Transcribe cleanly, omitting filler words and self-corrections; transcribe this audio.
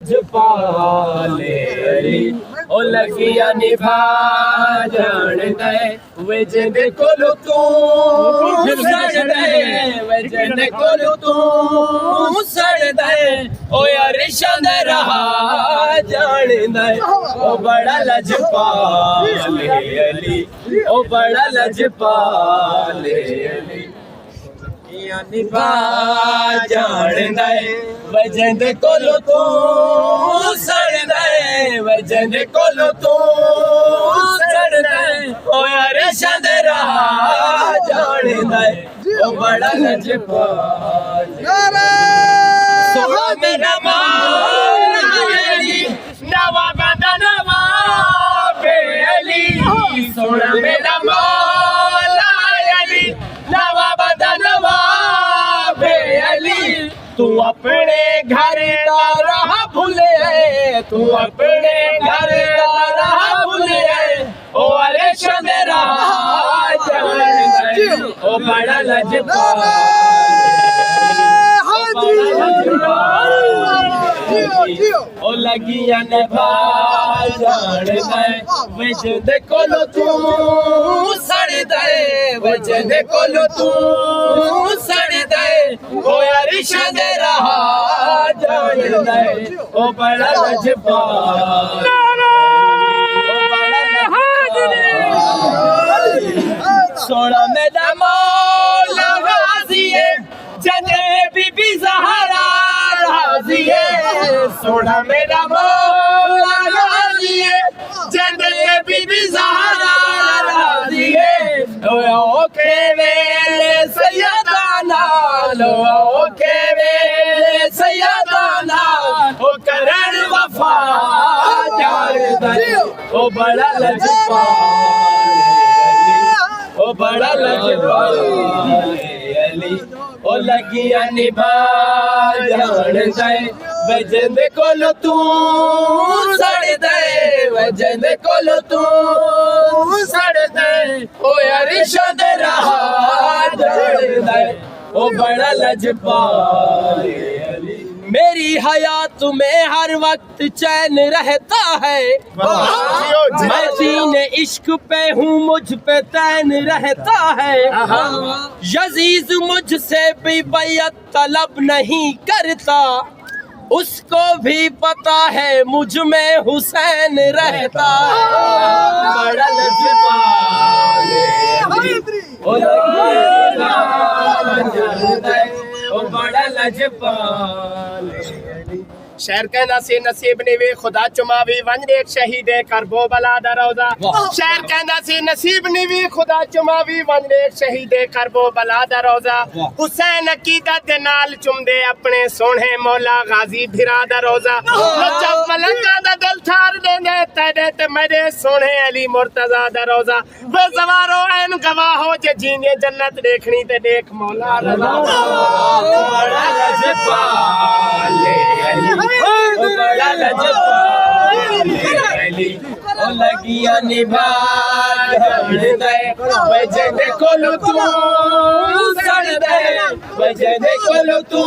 जपाले अली ओ लगिया निभा जान दे वजन कोल तू सड़ दे वजन कोल तू सड़ दे ओ यार शान रहा जान दे ओ बड़ा लजपाले अली ओ बड़ा लजपाले अली निभा जान दे वजन कोलो तू सड़ दे वजन कोलो तू सड़ दे ओ यार शान रहा जान दे ओ बड़ा लजपाल सोना मेरा माली नवा बंदा नवा बेली सोना मेरा माली नवा बंदा नवा बेली तू अपने घर का राह भूले तू अपने घर का राह भूले ओ अरे चंद्रा ओ बड़ा लजपाल ओ लगिया निभा जान दे वजन कोलो तू सड़ दे वजन कोलो तू सड़ दे ओ यार शान रहा जान दे ओ बड़ा लजपाल सोना मेरा मौला गाजी है जने बीबी ज़हरा राजी है सोना मेरा मौला गाजी है जने बीबी ज़हरा राजी है ओ के वेले सैयदाना लो के वेले सैयदाना ओ करण वफा जान दे ओ बड़ा लजपाल ओ बड़ा लजपाल अली ओ लगिया निभा जान दे वजन कोल तू सड़ दे वजन कोल तू सड़ दे ओ यार शान रहा जान दे ओ बड़ा लजपाल अली मेरी हयात में हर वक्त चैन रहता है मैं सीने इश्क पे हूँ मुझ पे तैन रहता है यजीज मुझसे भी बैयत तलब नहीं करता उसको भी पता है मुझ में हुसैन रहता है बड़ा लजपाल ओ बड़ा लजपाल शहर कहना से नसीब निवे खुदा चुमावी वन एक शहीद करबो बला दरोजा शहर कहना से नसीब निवे खुदा चुमावी वन एक शहीद करबो बला दरोजा हुसैन अकीदत दे नाल चुमदे अपने सोने मौला गाजी फिरा दरोजा जब मलंगा दा दिल थार देंदे तेरे ते मेरे सोने अली मुर्तजा दरोजा बेजवारो ऐन गवाहो जे जीने जन्नत देखनी ते देख मौला रजा बड़ा लजपाल बड़ा लजपाल अली ओ लगिया निभा जान दे वजन कोल तू सड़ दे वजन कोल तू